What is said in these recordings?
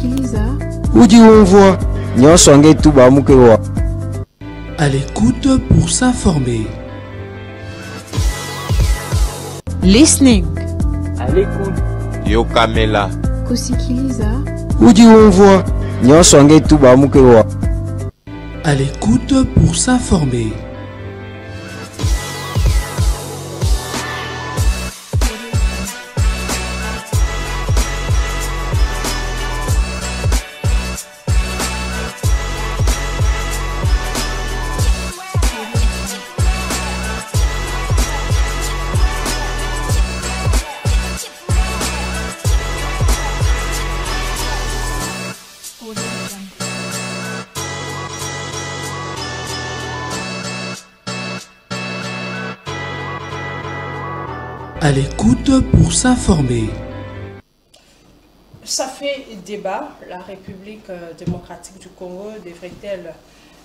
kusikiliza Udi umvwa nyosonge tuba mukewa. À l'écoute pour s'informer. Listening. À l'écoute. Yokamela. Kusikiliza Udi umvwa nyosonge tuba mukewa. À l'écoute pour s'informer. À l'écoute pour s'informer. Ça fait débat. La République démocratique du Congo devrait-elle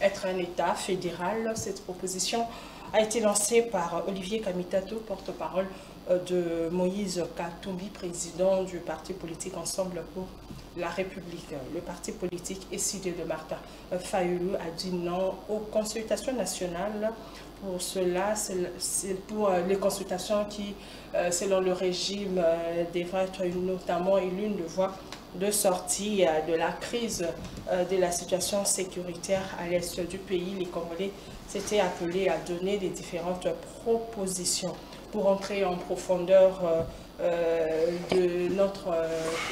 être un État fédéral? Cette proposition a été lancée par Olivier Kamitato, porte-parole de Moïse Katumbi, président du parti politique Ensemble pour la République. Le parti politique SID de Martin Fayulu a dit non aux consultations nationales. Pour cela, c'est pour les consultations qui, selon le régime, devraient être notamment l'une des voies de sortie de la crise de la situation sécuritaire à l'est du pays. Les Congolais s'étaient appelés à donner des différentes propositions. Pour entrer en profondeur de notre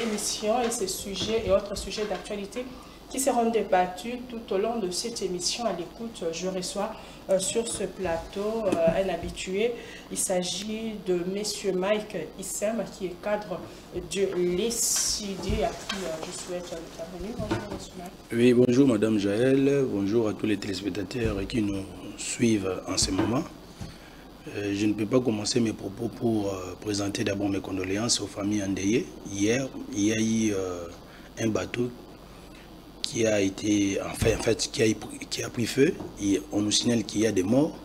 émission et ces sujets et autres sujets d'actualité qui seront débattus tout au long de cette émission. À l'écoute, je reçois sur ce plateau un habitué. Il s'agit de M. Mike Issem, qui est cadre de l'ECD, à qui je souhaite la bienvenue. Bonjour, M. Mike. Oui, bonjour Madame Jaël, bonjour à tous les téléspectateurs qui nous suivent en ce moment. Je ne peux pas commencer mes propos pour présenter d'abord mes condoléances aux familles endeuillées. Hier, il y a eu un bateau qui a été, qui a pris feu. Et on nous signale qu'il y a des morts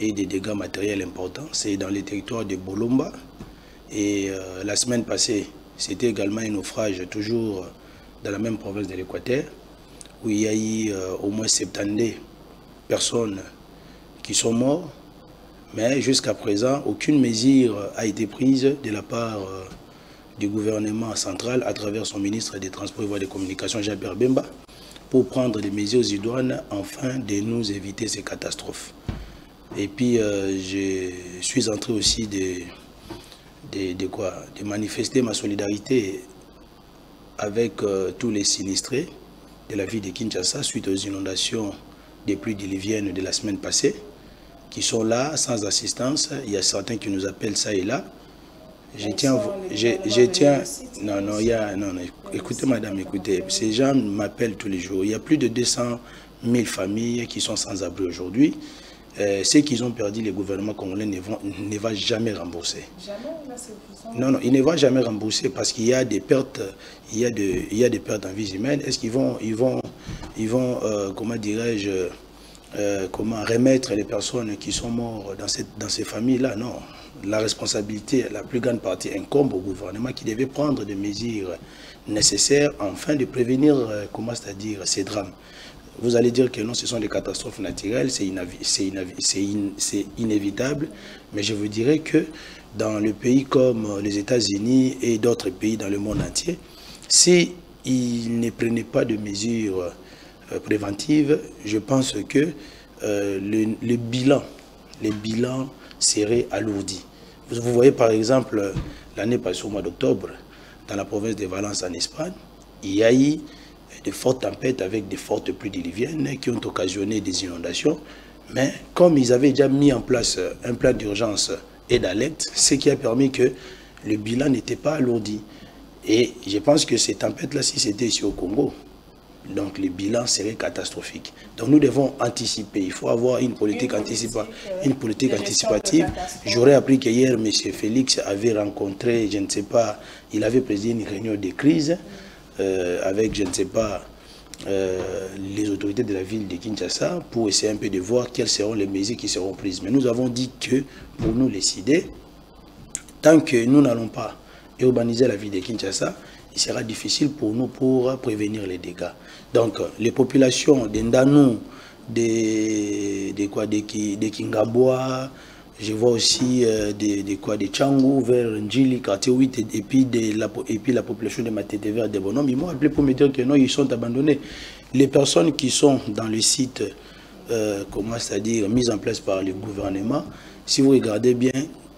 et des dégâts matériels importants. C'est dans les territoires de Bolomba. Et la semaine passée, c'était également un naufrage, toujours dans la même province de l'Équateur, où il y a eu au moins 70 personnes qui sont mortes. Mais jusqu'à présent, aucune mesure a été prise de la part du gouvernement central à travers son ministre des Transports et Voies de Communication, Jean-Pierre Bemba, pour prendre des mesures idoines afin de nous éviter ces catastrophes. Et puis, je suis en train aussi de manifester ma solidarité avec tous les sinistrés de la ville de Kinshasa suite aux inondations des pluies diluviennes de la semaine passée, qui sont là sans assistance. Il y a certains qui nous appellent ça et là. Écoutez madame, écoutez, ces gens m'appellent tous les jours. Il y a plus de 200 000 familles qui sont sans abri aujourd'hui. Ceux qui ont perdu, les gouvernements congolais ne va jamais rembourser. Jamais? Non, il ne va jamais rembourser parce qu'il y a des pertes, il y a des pertes en vie humaine. Est-ce qu'ils vont comment dirais-je, comment remettre les personnes qui sont mortes dans ces familles-là? Non. La responsabilité, la plus grande partie incombe au gouvernement qui devait prendre des mesures nécessaires afin de prévenir, c'est-à-dire ces drames. Vous allez dire que non, ce sont des catastrophes naturelles, c'est inévitable, mais je vous dirais que dans le pays comme les États-Unis et d'autres pays dans le monde entier, s'ils ne prenaient pas de mesures préventives, je pense que le bilan serait alourdi. Vous voyez par exemple, l'année passée au mois d'octobre, dans la province de Valence en Espagne, il y a eu de fortes tempêtes avec de fortes pluies diluviennes qui ont occasionné des inondations. Mais comme ils avaient déjà mis en place un plan d'urgence et d'alerte, ce qui a permis que le bilan n'était pas alourdi. Et je pense que ces tempêtes-là, si c'était ici au Congo, donc le bilan serait catastrophique. Donc nous devons anticiper. Il faut avoir une politique anticipative. J'aurais appris qu'hier, M. Félix avait rencontré, je ne sais pas, il avait présidé une réunion de crise avec, je ne sais pas, les autorités de la ville de Kinshasa pour essayer un peu de voir quelles seront les mesures qui seront prises. Mais nous avons dit que pour nous décider, tant que nous n'allons pas urbaniser la ville de Kinshasa, il sera difficile pour nous pour prévenir les dégâts. Donc, les populations d'Endanou, de Kingaboa, je vois aussi de Tchangou vers Ndjili, quartier 8, et puis la population de Matete vers des bonhommes. Ils m'ont appelé pour me dire que non, ils sont abandonnés. Les personnes qui sont dans le site, comment c'est-à-dire mis en place par le gouvernement, si vous regardez bien,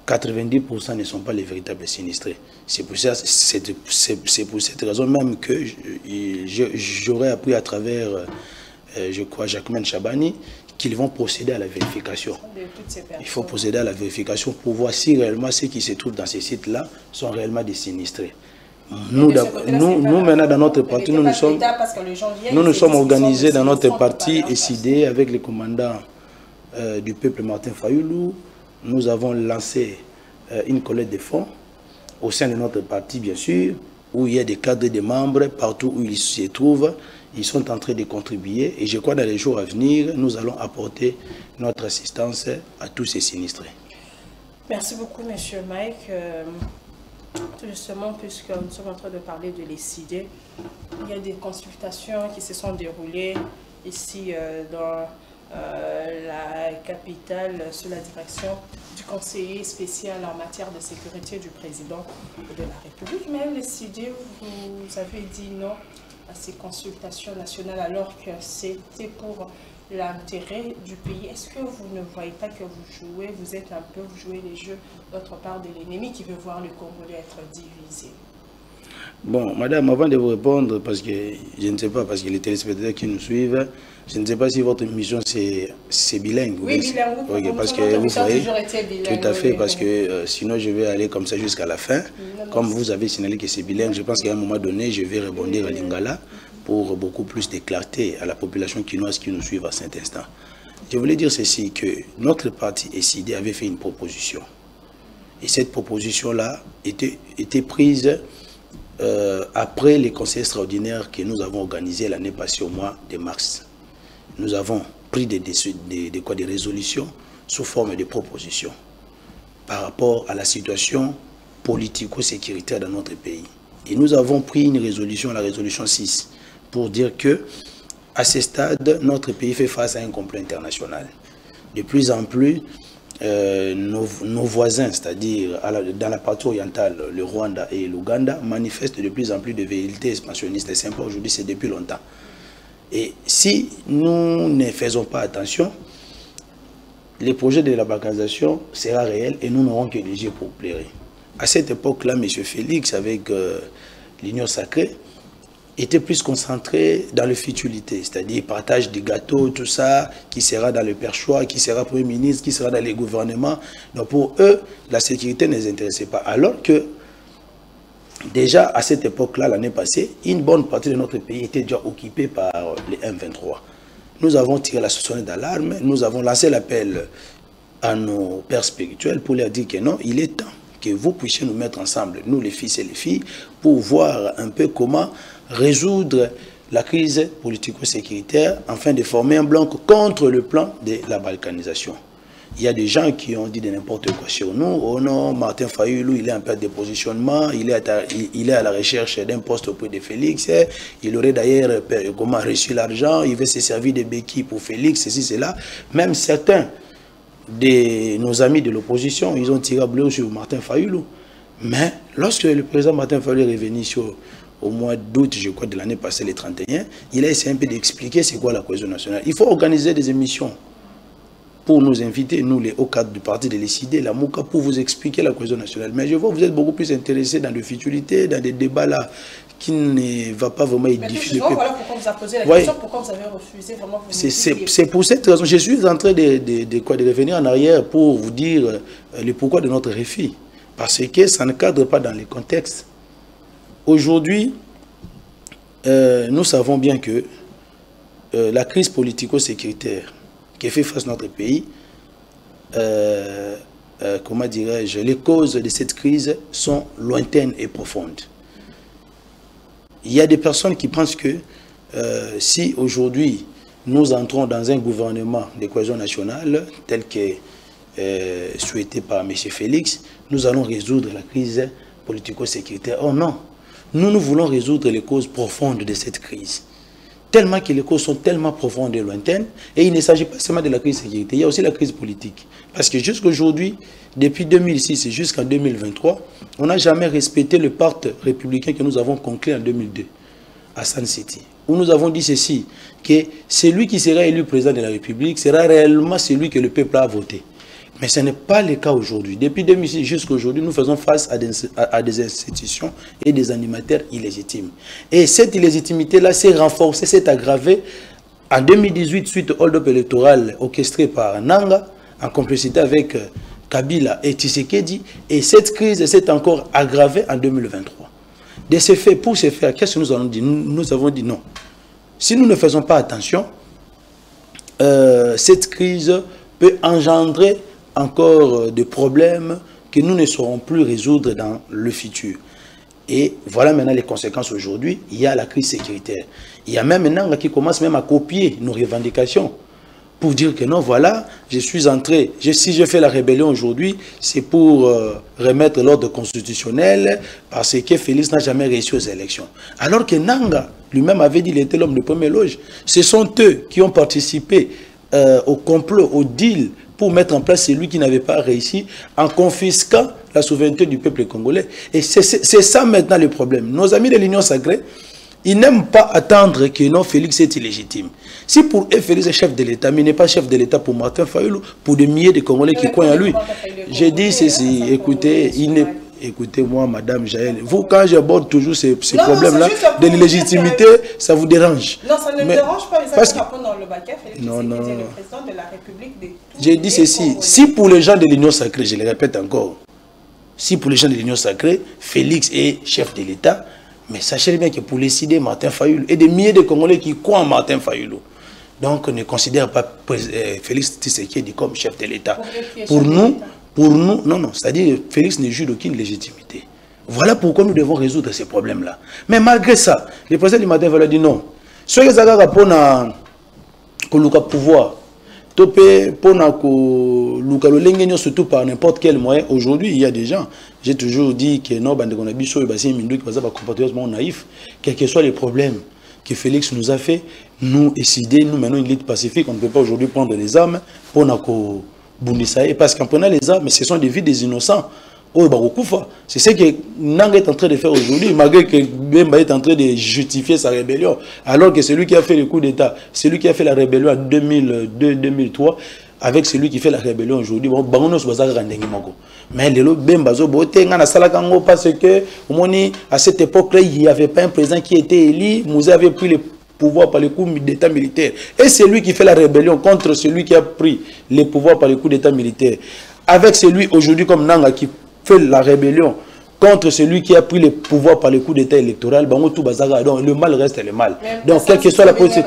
90% ne sont pas les véritables sinistrés. C'est pour cette raison même que j'aurais appris à travers, je crois, Jacquemin Chabani, qu'ils vont procéder à la vérification. Il faut procéder à la vérification pour voir si réellement ceux qui se trouvent dans ces sites-là sont réellement des sinistrés. Nous maintenant, dans notre parti, nous nous sommes organisés dans notre parti SID avec le commandant du peuple Martin Fayoulou. Nous avons lancé une collecte de fonds au sein de notre parti, bien sûr, où il y a des cadres et des membres, partout où ils se trouvent, ils sont en train de contribuer. Et je crois que dans les jours à venir, nous allons apporter notre assistance à tous ces sinistrés. Merci beaucoup, M. Mike. Tout justement, puisque nous sommes en train de parler de l'ECID, il y a des consultations qui se sont déroulées ici dans la capitale sous la direction du conseiller spécial en matière de sécurité du président de la République. Mais l'ECID, vous avez dit non à ces consultations nationales alors que c'était pour l'intérêt du pays. Est-ce que vous ne voyez pas que vous jouez les jeux d'autre part de l'ennemi qui veut voir le Congolais être divisé? Bon, madame, avant de vous répondre, parce que je ne sais pas, parce que les téléspectateurs qui nous suivent, je ne sais pas si votre mission c'est bilingue. Oui, bilingue. Okay, parce que vous voyez, bilingue, tout à fait, parce que sinon je vais aller comme ça jusqu'à la fin. Comme vous avez signalé que c'est bilingue, je pense qu'à un moment donné, je vais rebondir à Lingala pour beaucoup plus de clarté à la population quinoise qui nous suit à cet instant. Je voulais dire ceci, que notre parti SID avait fait une proposition. Et cette proposition-là était prise après les conseils extraordinaires que nous avons organisés l'année passée au mois de mars. Nous avons pris des résolutions sous forme de propositions par rapport à la situation politico-sécuritaire dans notre pays. Et nous avons pris une résolution, la résolution 6, pour dire que à ce stade, notre pays fait face à un complot international. De plus en plus, nos voisins, c'est-à-dire dans la partie orientale, le Rwanda et l'Ouganda, manifestent de plus en plus de velléités expansionnistes. C'est simple, aujourd'hui, c'est depuis longtemps. Et si nous ne faisons pas attention, le projet de la balkanisation sera réel et nous n'aurons que des yeux pour pleurer. À cette époque-là, M. Félix, avec l'Union sacrée, était plus concentré dans le futilité, c'est-à-dire partage des gâteaux, tout ça, qui sera dans le perchoir, qui sera Premier ministre, qui sera dans les gouvernements. Donc pour eux, la sécurité ne les intéressait pas. Alors que, déjà à cette époque-là, l'année passée, une bonne partie de notre pays était déjà occupée par les M23. Nous avons tiré la sonnette d'alarme, nous avons lancé l'appel à nos pères spirituels pour leur dire que non, il est temps que vous puissiez nous mettre ensemble, nous les fils et les filles, pour voir un peu comment résoudre la crise politico-sécuritaire afin de former un bloc contre le plan de la balkanisation. Il y a des gens qui ont dit de n'importe quoi sur nous. Oh non, Martin Fayoulou, il est en perte de positionnement, il est à la recherche d'un poste auprès de Félix. Il aurait d'ailleurs reçu l'argent, il veut se servir de béquilles pour Félix, ceci, cela. Même certains de nos amis de l'opposition, ils ont tiré à bleu sur Martin Fayoulou. Mais lorsque le président Martin Fayoulou est revenu au mois d'août, je crois, de l'année passée, le 31, il a essayé un peu d'expliquer c'est quoi la cohésion nationale. Il faut organiser des émissions pour nous inviter, nous, les hauts cadres du parti de l'ECID, la MOUCA, pour vous expliquer la cohésion nationale. Mais je vois que vous êtes beaucoup plus intéressés dans les futilités, dans des débats là qui ne va pas vraiment édifier. Voilà pourquoi vous avez posé la question, pourquoi vous avez refusé vraiment. C'est pour cette raison. Je suis en train de revenir en arrière pour vous dire le pourquoi de notre refus. Parce que ça ne cadre pas dans les contextes. Aujourd'hui, nous savons bien que la crise politico-sécuritaire qui fait face à notre pays, comment dirais-je, les causes de cette crise sont lointaines et profondes. Il y a des personnes qui pensent que si aujourd'hui nous entrons dans un gouvernement de cohésion nationale tel que souhaité par M. Félix, nous allons résoudre la crise politico-sécuritaire. Oh non! nous voulons résoudre les causes profondes de cette crise. Tellement que les causes sont tellement profondes et lointaines, et il ne s'agit pas seulement de la crise de sécurité, il y a aussi la crise politique. Parce que jusqu'à aujourd'hui, depuis 2006 et jusqu'en 2023, on n'a jamais respecté le pacte républicain que nous avons conclu en 2002 à Sun City, où nous avons dit ceci, que celui qui sera élu président de la République sera réellement celui que le peuple a voté. Mais ce n'est pas le cas aujourd'hui. Depuis 2006 jusqu'à aujourd'hui, nous faisons face à des institutions et des animateurs illégitimes. Et cette illégitimité-là s'est renforcée, s'est aggravée en 2018 suite au hold-up électoral orchestré par Nanga, en complicité avec Kabila et Tshisekedi. Et cette crise s'est encore aggravée en 2023. De ce fait, pour ce faire, qu'est-ce que nous avons dit? Nous avons dit non. Si nous ne faisons pas attention, cette crise peut engendrer encore des problèmes que nous ne saurons plus résoudre dans le futur. Et voilà maintenant les conséquences aujourd'hui. Il y a la crise sécuritaire. Il y a même maintenant qui commence même à copier nos revendications pour dire que non, voilà, je suis entré, si je fais la rébellion aujourd'hui, c'est pour remettre l'ordre constitutionnel parce que Félix n'a jamais réussi aux élections. Alors que Nanga lui-même avait dit qu'il était l'homme de première loge. Ce sont eux qui ont participé au complot, au deal, pour mettre en place celui qui n'avait pas réussi en confisquant la souveraineté du peuple congolais. Et c'est ça maintenant le problème. Nos amis de l'Union sacrée, ils n'aiment pas attendre que non, Félix est illégitime. Si pour eux, Félix est chef de l'État, mais il n'est pas chef de l'État pour Martin Fayulu, pour des milliers de Congolais qui croient en lui. J'ai dit ceci, écoutez, écoutez-moi, Madame Jaël, vous, quand j'aborde toujours ces problèmes-là de l'illégitimité, ça vous dérange. Non, ça ne me dérange pas, parce que dans le baquet, Félix non. le président de la République de j'ai dit ceci, si pour les gens de l'Union sacrée, je le répète encore, si pour les gens de l'Union sacrée, Félix est chef de l'État, mais sachez bien que pour les CID, Martin Fayulu, et des milliers de Congolais qui croient en Martin Fayulu, donc ne considèrent pas Félix Tshisekedi comme chef de l'État. Pour nous, non, c'est-à-dire Félix ne joue d'aucune légitimité. Voilà pourquoi nous devons résoudre ces problèmes-là. Mais malgré ça, le président du Martin Fayulu a dit non. Ceux qui ont le pouvoir, surtout par n'importe quel moyen. Aujourd'hui, il y a des gens, j'ai toujours dit que non, naïf, quels que soient les problèmes que Félix nous a fait, nous, SID, nous menons une lutte pacifique, on ne peut pas aujourd'hui prendre les armes pour Bundisaï, parce qu'en prenant les armes, ce sont des vies des innocents. C'est ce que Nanga est en train de faire aujourd'hui, malgré que Bemba est en train de justifier sa rébellion, alors que celui qui a fait le coup d'État, celui qui a fait la rébellion en 2002-2003, avec celui qui fait la rébellion aujourd'hui, mais le Bemba parce que à cette époque-là, il n'y avait pas un président qui était élu, vous avez pris le pouvoir par le coup d'État militaire. Et c'est lui qui fait la rébellion contre celui qui a pris le pouvoir par le coup d'État militaire. Avec celui aujourd'hui comme Nanga qui fait la rébellion contre celui qui a pris le pouvoir par le coup d'État électoral, donc le mal reste le mal. Donc, quelle que soit la politique.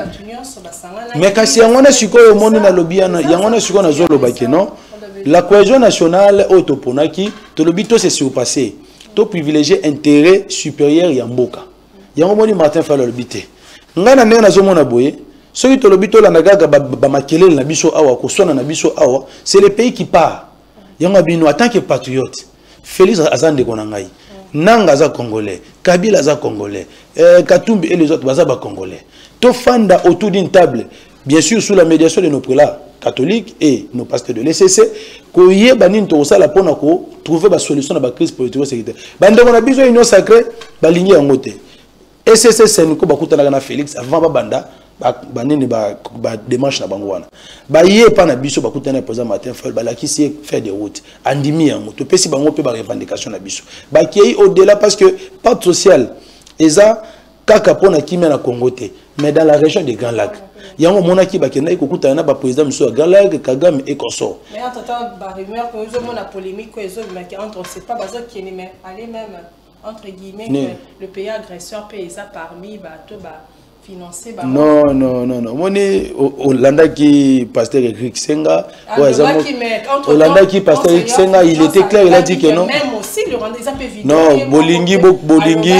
Mais quand il y a monde dans le bien, il y a non, la cohésion nationale autoponaki, tout le but c'est surpassé. Tout privilégier intérêt supérieur Yamboka. Il y a un moment Martin Fayulu le bité. Ngana nena zomona boye. Ceux qui le bito la nagaga bamakele na biso awa kosona na biso awa, c'est le pays qui part. Yanga bino en tant que patriote. Félix Azande Konangai, Nanga za Congolais, Kabila za Congolais, Katumbi et les autres baza Congolais. To fanda autour d'une table, bien sûr sous la médiation de nos prélats catholiques et nos pasteurs de l'ECC, ko yebanin to sala pona ko trouver ba solution na ba crise politique sécuritaire. Bande on a besoin union sacrée, ba ligne en côté. ECC c'est nous ko bakutana na Félix avant ba banda banini ba démarche na bangwana ba yé pa na biso bakutana président Martin Fayulu ba la qui sait faire des routes andimi yango to pesi bango pe ba revendication na biso ba qui au-delà parce que pacte social eza kaka pona kimia na Congo te mais dans la région des Grands Lacs yango monaki ba kenda ikokutana na ba président monsieur wa Grand Lac Kagame et consort. Mais entre-temps ba rumeur que ozo mona polémique ko ezo mais entre c'est pas bazo qui est mais aller même entre guillemets le pays agresseur paysa parmi bato ba financé par non. Moni Hollanda qui pasteur Eric Senga, Hollanda qui pasteur Eric Senga, il était clair, il a dit que non. Même aussi aussi le Rwanda, ils ont pu non, Bolingi,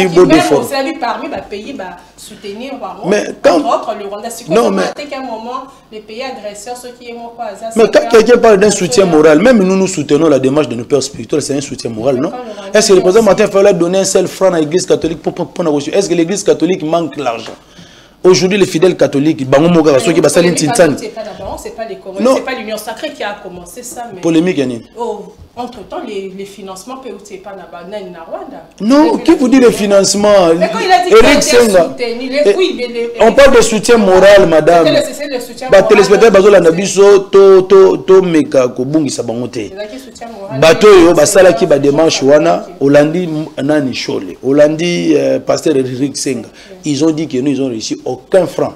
Beaudefort. C'est parmi les pays soutenir mais quand le Rwanda, non, mais à un moment, les pays agresseurs, ceux qui aiment quoi. Mais quand quelqu'un parle d'un soutien moral, même nous soutenons la démarche de nos pères spirituels, c'est un soutien moral, non? Est-ce que le président Martin fallait donner un seul franc à l'église catholique pour reçu? Est-ce que l'église catholique manque l'argent? Aujourd'hui, les fidèles catholiques, ceux qui bassalent c'est pas l'Union sacrée qui a commencé ça. Mais... Polémique, Yannick. Entre-temps, les financements peuvent être pas là-bas, Rwanda. Non, qui vous dit les financements? Mais quand il a dit qu'il a soutenu, on parle de soutien moral, madame. C'est le soutien moral. Téléspectateurs, bazo la biso to meka ko bungisa bango te. Bato yo basala ki ba démarche wana, Olandi nani Chole, Olandi pasteur Eric Senga. Ils ont dit que nous ils ont reçu aucun franc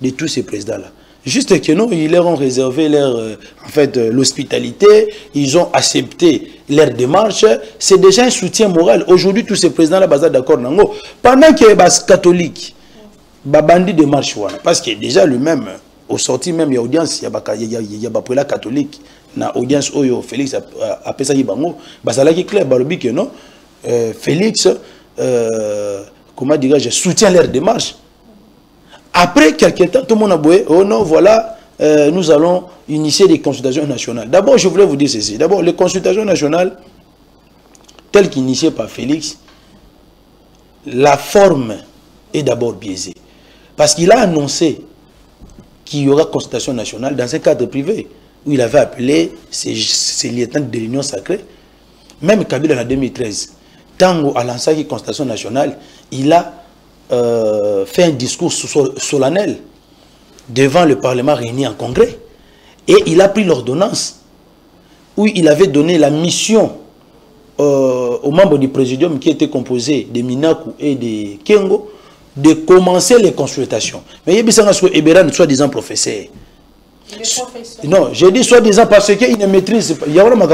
de tous ces présidents-là. Juste que nous, ils leur ont réservé leur, en fait, l'hospitalité, ils ont accepté leur démarche. C'est déjà un soutien moral. Aujourd'hui, tous ces présidents-là, sont d'accord. Pendant que les catholiques, les bandits de marche, parce que déjà lui-même, au sorti même, il y a audience, il y a la catholique, na audience où Félix a appelé ça, ça là qui est clair, que non, Félix, comment dirais-je, soutient leur démarche. Après quelques temps, tout le monde a boué, oh non, voilà, nous allons initier des consultations nationales. D'abord, je voulais vous dire ceci. D'abord, les consultations nationales, telles qu'initiées par Félix, la forme est d'abord biaisée. Parce qu'il a annoncé qu'il y aura consultation nationale dans un cadre privé, où il avait appelé ses lieutenants de l'Union sacrée. Même Kabila en 2013, tant à lancé la consultation nationale, il a fait un discours solennel devant le Parlement réuni en congrès. Et il a pris l'ordonnance où il avait donné la mission aux membres du présidium qui était composé de Minaku et de Kengo de commencer les consultations. Mais il y a des Eberan, soi-disant professeur. Non, j'ai dit soi-disant parce qu'il ne maîtrise pas. Il y a vraiment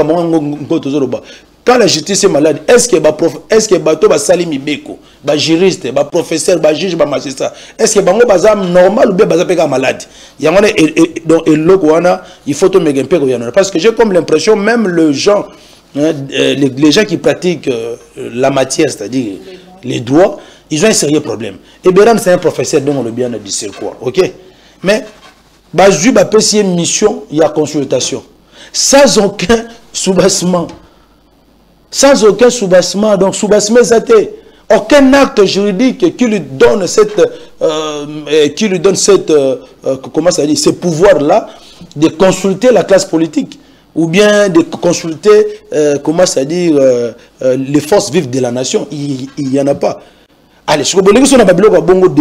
quand la justice est malade, est-ce que bateau va salimi beko, ba juriste, ba professeur, ba juge, ba magistrat, est-ce que bango baza normal ou bien baza peka malade? Il y a donc il faut tout me parce que j'ai comme l'impression même les gens qui pratiquent la matière, c'est-à-dire les droits, ils ont un sérieux problème. Et Béran c'est un professeur dont on le bien dit c'est quoi, ok? Mais bazu ba pesier mission, il y a consultation, sans aucun soubassement. Sans aucun soubassement, donc soubassement zaté, aucun acte juridique qui lui donne comment ça dit, ce pouvoir-là de consulter la classe politique ou bien de consulter, comment ça dit, les forces vives de la nation. Il n'y en a pas. Allez, je suis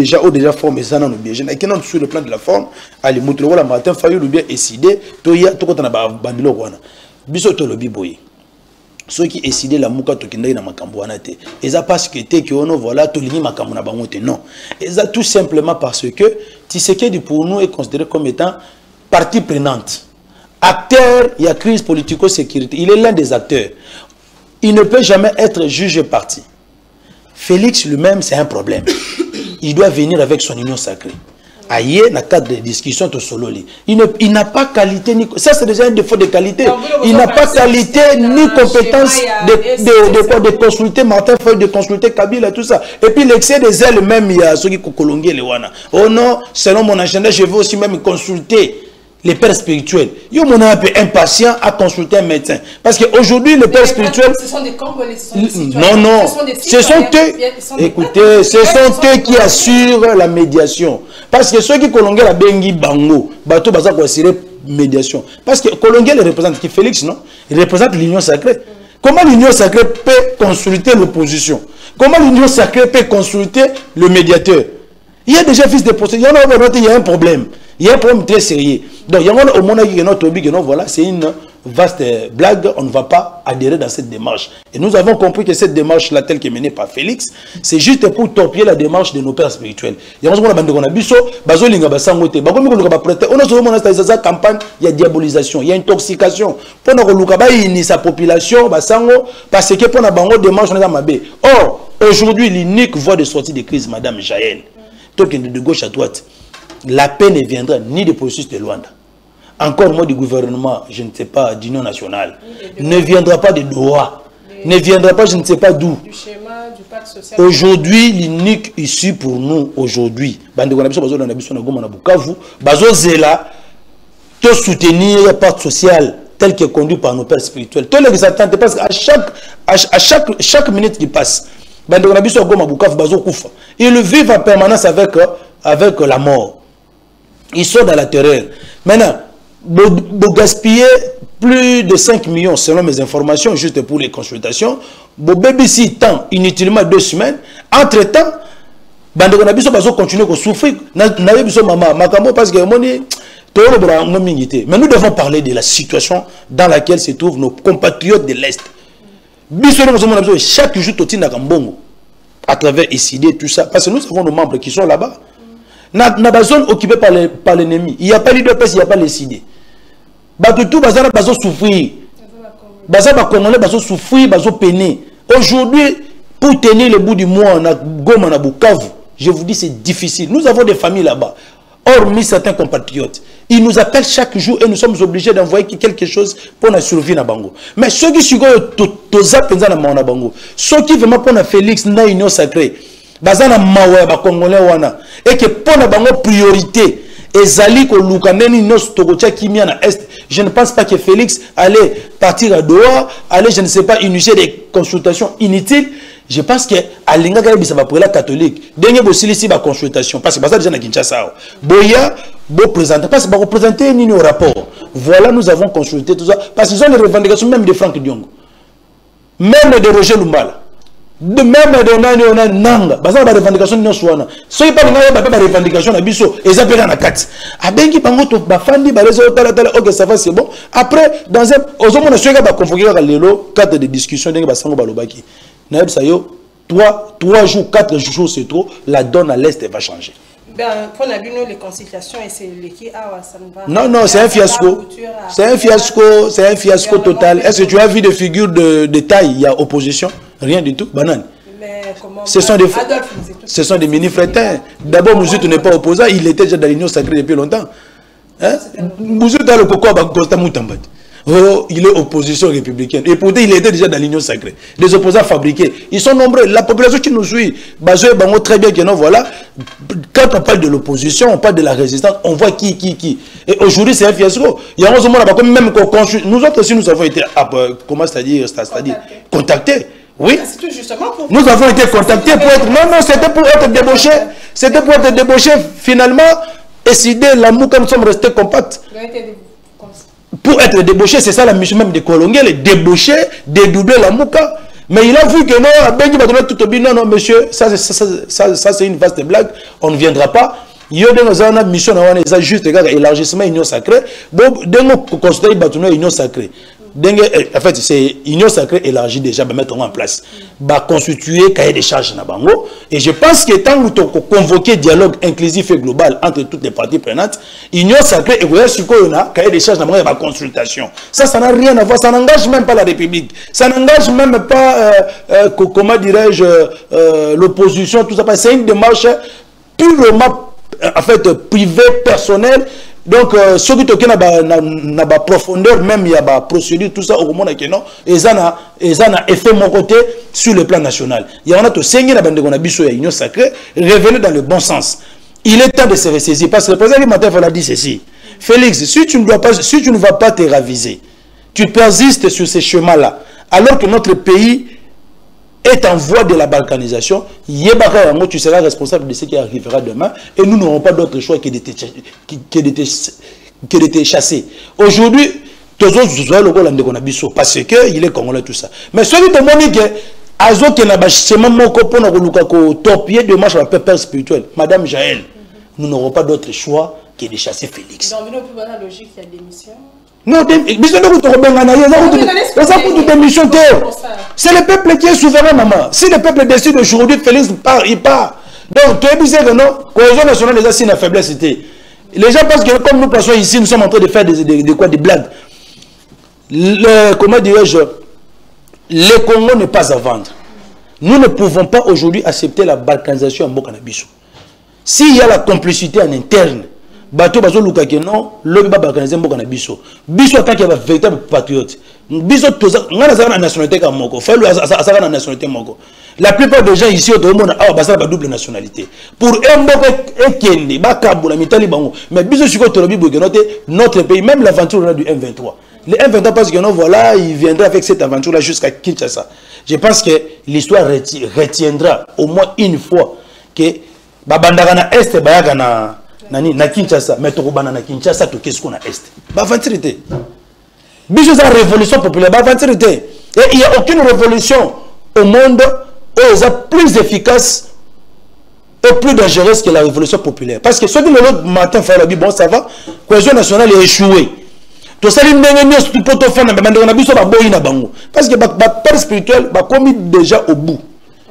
déjà formé ça dans le bien. Sur le plan de la forme, allez, la matin, Fayou ou bien décidé, Toya, tout le monde bandilo wana. Biso to lobi boy. Ceux qui décident la mouka tokenda na makambo wana te. Eza parce que te ono voilà tolini makambo na bango te. Non. Eza tout simplement parce que Tshisekedi pour nous est considéré comme étant partie prenante. Acteur, il y a crise politico-sécurité. Il est l'un des acteurs. Il ne peut jamais être juge parti. Félix lui-même, c'est un problème. Il doit venir avec son union sacrée. Aïe, dans le cadre de discussion, il n'a pas qualité, ni... ça c'est déjà un défaut de qualité. Il n'a pas qualité ni compétence de consulter Martin Fayou, de consulter Kabila, tout ça. Et puis l'excès des ailes même, il y a ceux qui colonguent les wana. Oh non, selon mon agenda, je veux aussi même consulter les pères spirituels. Yo mon un peu impatient à consulter un médecin. Parce qu'aujourd'hui, les pères spirituels... Ce sont des Congolais, ce sont des citoyens. Non, ce sont eux... Écoutez, ce sont eux qui assurent la médiation. Parce que ceux qui colonguent la Bengi Bango, bateau baza pour assurer médiation. Parce que colonguer le représente qui Félix, non? Il représente l'union sacrée. Comment l'union sacrée peut consulter l'opposition? Comment l'union sacrée peut consulter le médiateur? Il y a déjà fils de procès. Il y a un problème. Il y a un problème très sérieux. Donc, il y a au monde qui est notre hobby, voilà, c'est une vaste blague. On ne va pas adhérer dans cette démarche. Et nous avons compris que cette démarche-là, telle que menée par Félix, c'est juste pour torpiller la démarche de nos pères spirituels. Il y a une campagne, il y a diabolisation, il y a intoxication. Pour nous, sa population, parce que pour nous, démarche, on est dans ma baie. Or, aujourd'hui, l'unique voie de sortie de crise, Madame Jaël, de gauche à droite, la paix ne viendra ni des processus de Luanda. Encore moins du gouvernement, je ne sais pas, d'union nationale, ne viendra pas de Doha. ne viendra pas, je ne sais pas d'où. Du schéma, du pacte social. Aujourd'hui, l'unique issue pour nous, aujourd'hui, de soutenir le pacte social tel qu'il est conduit par nos pères spirituels. Tous les attentes, parce qu'à chaque minute qui passe, ils vivent en permanence avec la mort. Ils sont dans la terreur. Maintenant, vous gaspillez plus de 5 millions selon mes informations, juste pour les consultations. Vous babysit tant inutilement 2 semaines. Entre-temps, vous continuez à souffrir. Parce que mais nous devons parler de la situation dans laquelle se trouvent nos compatriotes de l'Est. Chaque jour, à travers ICD, tout ça, parce que nous avons nos membres qui sont là-bas. Dans la zone occupée par l'ennemi, il n'y a pas l'UDPS, il n'y a pas les ICD. Tout le monde va souffrir. Aujourd'hui, pour tenir le bout du mois, je vous dis, c'est difficile. Nous avons des familles là-bas. Hormis certains compatriotes, ils nous appellent chaque jour et nous sommes obligés d'envoyer quelque chose pour la survie na bango. Mais ceux qui sont na bango, ceux qui vraiment pour la Félix na union sacrée, bazana mawa ba congolais wana et que pour la bango priorité ezali ko lukaneni nos togocha kimia na est. Je ne pense pas que Félix allait partir à Doha, aller je ne sais pas initier des consultations inutiles. Je pense que Alinga Gaïbi va pour la catholique. Dernier bossili si ba consultation parce que ça déjà na Kinshasa. Boya bo présenter parce que ba représenter ni au rapport. Voilà, nous avons consulté tout ça parce qu'ils ont les revendications même de Franck Diongo. Même de Roger Lumbala. De même de Nani Nanga. Parce que ba revendication ni soana. Soyez pas ba revendication na biso ezapela na kati. Abengi bango to ba fandi ba les autres OK ça va c'est bon. Après dans un ozomona soyez ba convoquer ka lelo cadre de discussion ndenge ba sango ba lobaki. 3 jours, 4 jours, c'est trop. La donne à l'Est va changer. Ben, pour les consultations et c'est l'équipe, ça ne va. Non, c'est un fiasco. C'est un fiasco total. Est-ce que tu as vu des figures de taille? Il y a opposition? Rien du tout. Banane. Mais comment ce sont des mini-frétins. D'abord, Mouzou n'est pas opposant. Il était déjà dans l'Union sacrée depuis longtemps. Mouzou est le coco à Costa Moutambad. Oh, il est opposition républicaine. Et pourtant, il était déjà dans l'union sacrée. Les opposants fabriqués. Ils sont nombreux. La population qui nous suit, très bien que non, voilà. Quand on parle de l'opposition, on parle de la résistance, on voit qui. Et aujourd'hui, c'est un fiasco. Il y a un moment là-bas, même nous autres aussi, nous avons été, comment c'est-à-dire, contactés. Oui. Nous avons été contactés pour être. Non, c'était pour être débauchés. C'était pour être débauchés. Finalement, décider l'amour comme nous sommes restés compacts. Pour être débauché, c'est ça la mission même de Kolongué, le débaucher, dédoubler la mouka. Mais il a vu que non, monsieur, ça c'est une vaste blague, on ne viendra pas. Il y a une mission, on a juste élargissement union sacrée. Bon, on considère union sacrée. En fait, c'est union sacrée élargie déjà, mettre en place. Constituer cahier des charges na bango. Et je pense que tant que vous convoquez dialogue inclusif et global entre toutes les parties prenantes, union sacrée et vous avez cahier des charges na bango, consultation. Ça n'a rien à voir, ça n'engage même pas la République. Ça n'engage même pas, comment dirais-je, l'opposition, tout ça. C'est une démarche purement, en fait, privée, personnelle. Donc, ceux qui ont la profondeur, même il y a la procédure, tout ça, au moment où ils ont effet mon côté sur le plan national. Il y a un autre seigneur qui a union sacrée, revenez dans le bon sens. Il est temps de se ressaisir. Parce que le président Matin a dit ceci. Félix, si tu ne vas pas te raviser, tu persistes sur ces chemins-là, alors que notre pays est en voie de la balkanisation, tu seras responsable de ce qui arrivera demain et nous n'aurons pas d'autre choix que de te chasser. Aujourd'hui, parce qu'il est congolais tout ça. Mais celui qui m'a dit que Azo qui n'a chemin moko pour nous topier de marche à la peur spirituelle, Madame Jaël, nous n'aurons pas d'autre choix que de chasser Félix. Dans la logique, il y a des missions. Non, c'est le peuple qui est souverain, maman. Si le peuple décide aujourd'hui, Félix part, il part. Donc, tu es bizarre que non, cohésion nationale, les assises, la faiblesse, c'était. Les gens pensent que comme nous passons ici, nous sommes en train de faire des blagues. Comment dirais-je, le Congo n'est pas à vendre. Nous ne pouvons pas aujourd'hui accepter la balkanisation en Bokanabiso. S'il y a la complicité en interne, bato bazo luka ke non, le ba balkaniser Bokanabiso. Biso tant qu'il y a véritable patriote. biso toza ngana za na nationalité ka moko fa asaka na nationalité moko la plupart des gens ici au monde a basala ba double nationalité pour un mboko ekende ba kabula mitali bango mais biso siko tolobi boke notre pays même l'aventure du M23 le M23 parce que non voilà il viendra avec cette aventure là jusqu'à Kinshasa. Je pense que l'histoire retiendra au moins une fois que babandaka na est bayaka na Kinshasa mais to bana na Kinshasa to qu'est-ce qu'on a est ba aventure té biso za révolution populaire ba aventure té et il y a aucune révolution au monde où est plus efficace et plus dangereuse que la révolution populaire parce que ceux qui le matin faire la bon ça va cohésion nationale est échouée to sali ndenge nyos tu poto fana bandeko na biso ba boyi na bango parce que ba père spirituel ba commis déjà au bout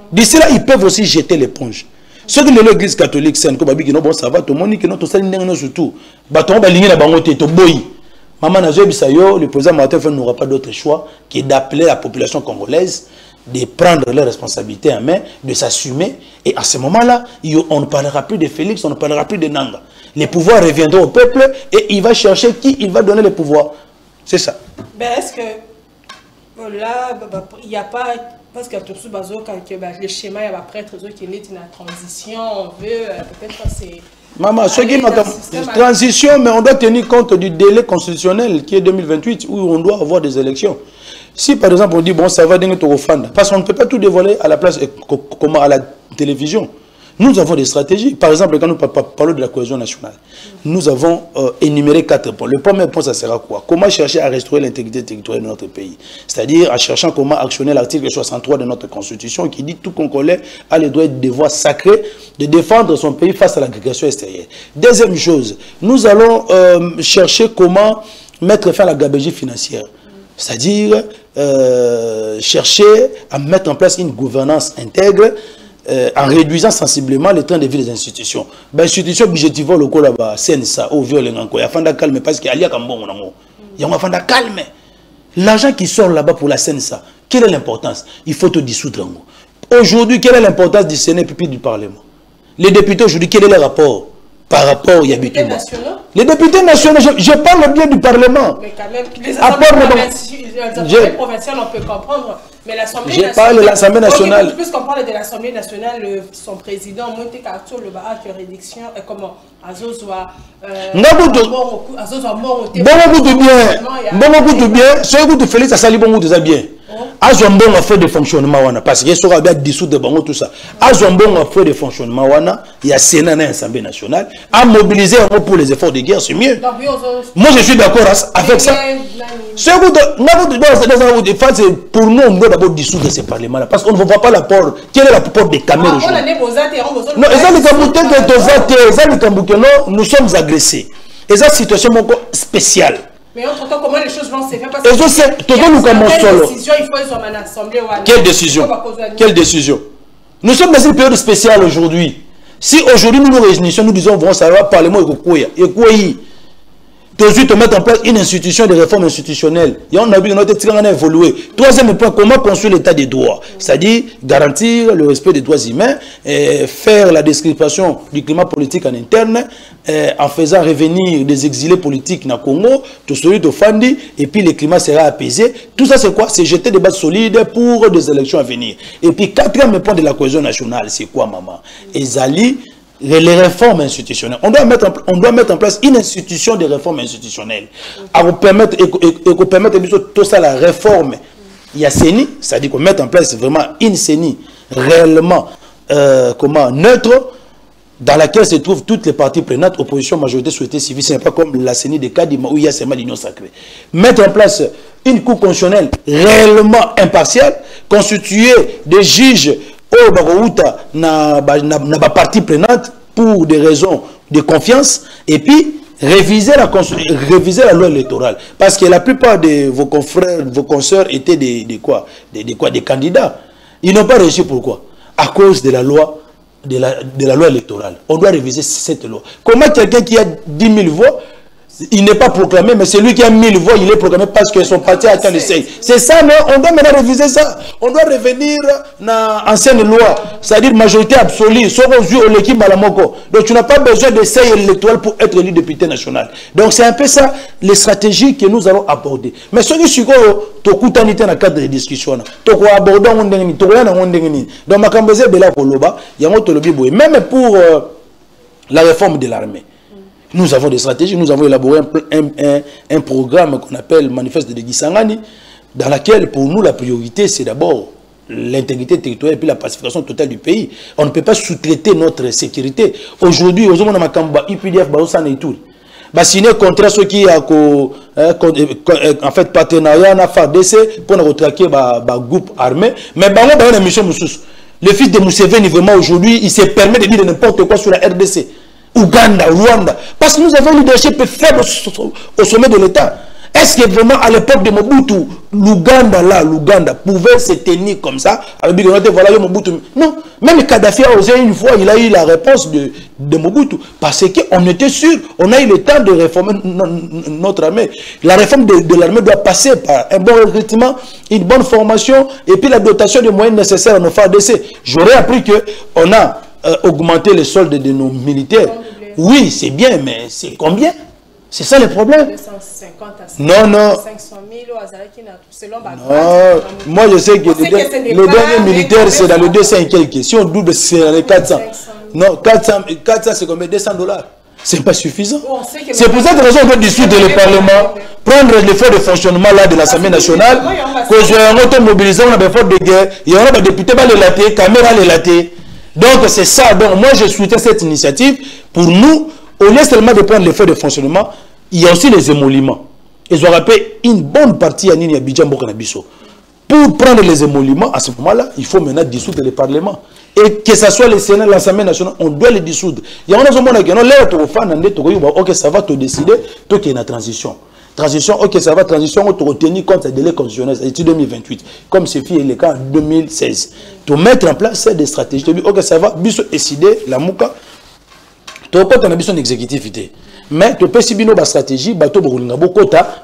d'ici là ils peuvent aussi jeter l'éponge. Ceux qui l'église catholique c'est comme babiki no bon ça va to moni que no to sali ndenge nyos surtout ba to ba lingi na bango te to boyi maman na zebisa yo le président Martin Fayulu n'aura pas d'autre choix que d'appeler la population congolaise de prendre leurs responsabilités en main, de s'assumer. Et à ce moment-là, on ne parlera plus de Félix, on ne parlera plus de Nanga. Les pouvoirs reviendront au peuple et il va chercher qui il va donner le pouvoir. C'est ça. Ben est-ce que là, il n'y a pas... Parce que tout le schéma, il y a des prêtres qui sont dans la transition, on veut peut-être c'est... Maman, ce qui est transition, mais on doit tenir compte du délai constitutionnel qui est 2028 où on doit avoir des élections. Si par exemple on dit bon ça va donner au fond, parce qu'on ne peut pas tout dévoiler à la place comment à la télévision. Nous avons des stratégies. Par exemple, quand nous parlons de la cohésion nationale, nous avons énuméré 4 points. Le premier point, ça sera quoi? Comment chercher à restaurer l'intégrité territoriale de notre pays? C'est-à-dire en cherchant comment actionner l'article 63 de notre Constitution qui dit que tout Congolais a le droit et le devoir sacré de défendre son pays face à l'agrégation extérieure. Deuxième chose, nous allons chercher comment mettre fin à la gabegie financière. C'est-à-dire chercher à mettre en place une gouvernance intègre en réduisant sensiblement le train de vie des institutions. L'institution budgétive locale là-bas, c'est ça, au viol, il y a un calme parce qu'il y a un calme. L'argent qui sort là-bas pour la CNSA, quelle est l'importance? Il faut te dissoudre. Aujourd'hui, quelle est l'importance du Sénat et du Parlement? Les députés aujourd'hui, quel est le rapport par rapport aux habitudes? Les députés nationaux, je parle bien du Parlement. Mais quand même, les assemblées provinciales, on peut comprendre. Mais l'Assemblée nationale. Je parle de l'Assemblée nationale. Puisqu'on parle de l'Assemblée nationale, son président, Monte Carlo, le Baha, qui réduction, comment Azozwa. Azozwa mort. Bon goût de bien. Ce goût de Félix, ça salit bon goût de bien. Azombo a fait de fonctionnement parce qu'il sera bien dissous de bango tout ça. Azombo a fait de fonctionnement il y a Sénat et l'Assemblée nationale à mobiliser pour les efforts de guerre, c'est mieux. Moi je suis d'accord avec ça. Ce goût de c'est pour nous on doit d'abord dissoudre ces parlements là parce qu'on ne voit pas l'apport. Quel est l'apport des caméras aujourd'hui? Non, nous sommes agressés. Et ça situation spéciale. Mais entre-temps, comment les choses vont se faire? Parce que quelle décision? Quelle décision? Nous sommes dans une période spéciale aujourd'hui. Si aujourd'hui nous nous réunissons, nous disons bon, ça va, Parlement et quoi de mettre en place une institution de réforme institutionnelle. Et on a vu notre tirant a évolué. Troisième point, comment construire l'état des droits? C'est-à-dire garantir le respect des droits humains, faire la description du climat politique en interne, en faisant revenir des exilés politiques dans le Congo, tout celui de Fandi, et puis le climat sera apaisé. Tout ça c'est quoi? C'est jeter des bases solides pour des élections à venir. Et puis quatrième point de la cohésion nationale, c'est quoi maman? Ezali, les réformes institutionnelles. On doit mettre en place une institution de réforme institutionnelle. Pour permettre tout ça, la réforme. Il y a CENI, c'est-à-dire qu'on met en place vraiment une CENI réellement neutre, dans laquelle se trouvent toutes les parties prenantes, opposition, majorité, société civile. Ce n'est pas comme la CENI de Kadima où il y a seulement l'union sacrée. Mettre en place une cour constitutionnelle réellement impartiale, constituée de juges au Barouta n'a pas partie prenante pour des raisons de confiance et puis réviser la loi électorale parce que la plupart de vos confrères, vos consoeurs étaient des candidats. Ils n'ont pas réussi. Pourquoi? À cause de la loi de la loi électorale. On doit réviser cette loi. Comment quelqu'un qui a 10 000 voix Il n'est pas proclamé, mais celui qui a 1000 voix, il est proclamé parce que son parti a atteint le seuil. C'est ça, mais on doit maintenant réviser ça. On doit revenir dans l'ancienne loi, c'est-à-dire majorité absolue. Donc tu n'as pas besoin de seuil électoral pour être élu député national. Donc c'est un peu ça, les stratégies que nous allons aborder. Mais ce qui est sûr, tu as dans le cadre de discussion. Tu as abordé donc même pour la réforme de l'armée. Nous avons des stratégies, nous avons élaboré un programme qu'on appelle Manifeste de Gisangani, dans laquelle, pour nous, la priorité, c'est d'abord l'intégrité territoriale et puis la pacification totale du pays. On ne peut pas sous-traiter notre sécurité. Aujourd'hui, aux hommes de IPDF, signer contrat ceux qui a en fait partenariat na FARDC pour retraquer le groupe armé. Mais une mission. Le fils de Museveni, vraiment, aujourd'hui, il se permet de dire n'importe quoi sur la RDC. Ouganda, Rwanda, parce que nous avons un leadership faible au sommet de l'État. Est-ce que vraiment à l'époque de Mobutu, l'Ouganda pouvait se tenir comme ça avec voilà Mobutu? Non, même Kadhafi a osé une fois, il a eu la réponse de Mobutu, parce qu'on était sûr, on a eu le temps de réformer notre armée. La réforme de l'armée doit passer par un bon recrutement, une bonne formation et puis la dotation de moyens nécessaires à nos FARDC. J'aurais appris qu'on a augmenté le solde de nos militaires. Oui, c'est bien, mais c'est combien? C'est ça le problème. 250 à 500 000 selon non, moi je sais que le dernier militaire c'est dans le 200 et quelques. Si on double c'est dans les 400. Non, 400 c'est combien? $200. C'est pas suffisant. C'est pour cette raison qu'on doit discuter le Parlement, prendre l'effort de fonctionnement là de l'Assemblée nationale, que j'ai un automobilisé, on a des forces de guerre, il y aura des députés, les latés, caméras les latés. Donc c'est ça. Donc moi je soutiens cette initiative. Pour nous, au lieu seulement de prendre l'effet de fonctionnement, il y a aussi les émoluments. Ils ont rappelé une bonne partie à Nini Abidjan Bokanabiso. Pour prendre les émoluments, à ce moment-là, il faut maintenant dissoudre le Parlement. Et que ce soit le Sénat, l'Assemblée nationale, on doit les dissoudre. Il y a un moment qui ok, ça va te décider, toi qui es dans la transition. Transition, ok, ça va, transition, on te retenir compte des délais constitutionnels, c'est 2028, comme c'est fait le cas en 2016. Tu mettre en place des stratégies, tu dis, ok, ça va, biso décider, la mouka, tu as une ambition d'exécutivité. Mais tu peux subir nos stratégies,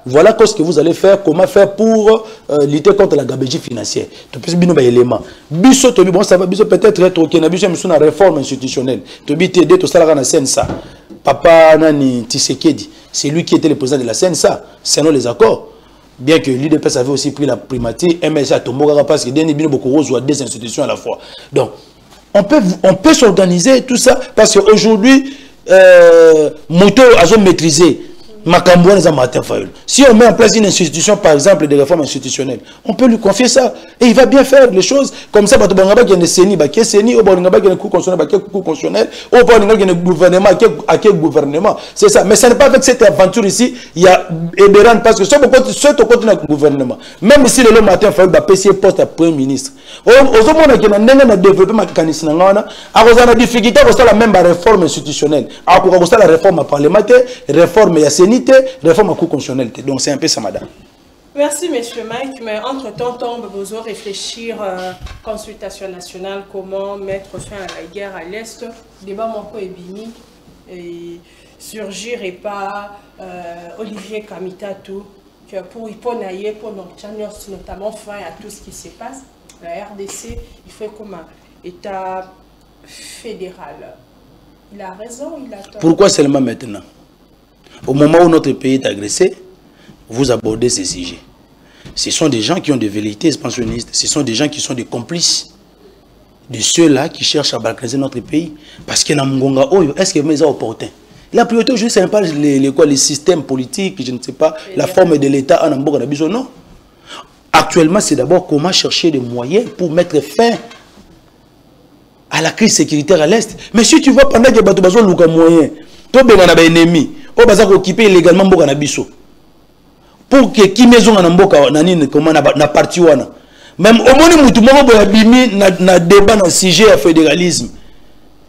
voilà ce que vous allez faire, comment faire pour lutter contre la gabegie financière. Tu peux subir nos éléments. Biso, tu dis, bon, ça va, biso peut-être être ok, une réforme institutionnelle. Tu dis, t'aider, tu as la CNSA. Papa Nani Tshisekedi, c'est lui qui était le président de la CNSA, selon les accords. Bien que l'UDPS avait aussi pris la primature, MSA Tomogara, parce que Denis Bino Bokoro joue à des institutions à la fois. Donc, on peut s'organiser tout ça, parce qu'aujourd'hui, Moto a maîtrisé. Si on met en place une institution, par exemple, de réforme institutionnelle, on peut lui confier ça. Et il va bien faire les choses. Comme ça, il y a des CENI, il y a des cours constitutionnels, il y a des gouvernements, gouvernement. C'est ça. Mais ce n'est pas avec cette aventure ici, il y a Eberan, parce que ceux qui continuent avec le gouvernement, même si le matin, il faut passer poste à Premier ministre. Aujourd'hui, on a développé ma mécanisme. On a des difficultés à la même réforme institutionnelle. On a la réforme parlementaire, réforme et réforme à cours constitutionnel. Donc c'est un peu ça, madame. Merci, monsieur Mike. Mais entre-temps, on va besoin réfléchir consultation nationale, comment mettre fin à la guerre à l'Est. Débat Manko et Bini, et surgir et pas Olivier Kamitatou, pour Iponaye, pour notamment fin à tout ce qui se passe. La RDC, il faut comme un État fédéral. Il a raison, il a tort. Pourquoi seulement maintenant? Au moment où notre pays est agressé, vous abordez ces sujets. Ce sont des gens qui ont des velléités expansionnistes. Ce sont des gens qui sont des complices de ceux-là qui cherchent à balkaniser notre pays. Parce que est-ce que c'est opportun? La priorité aujourd'hui, ce n'est pas les systèmes politiques, je ne sais pas, la forme de l'État en Amboka Nabiso, non. Actuellement, c'est d'abord comment chercher des moyens pour mettre fin à la crise sécuritaire à l'Est. Mais si tu vois pendant que tu as besoin de moyens, tu as besoin d'ennemis. On va occuper illégalement Mboka na biso. Pour que qui maison na Mboka nanine comment na parti wana. Même au moins mutu moko boya bimi na débat na sujet à fédéralisme.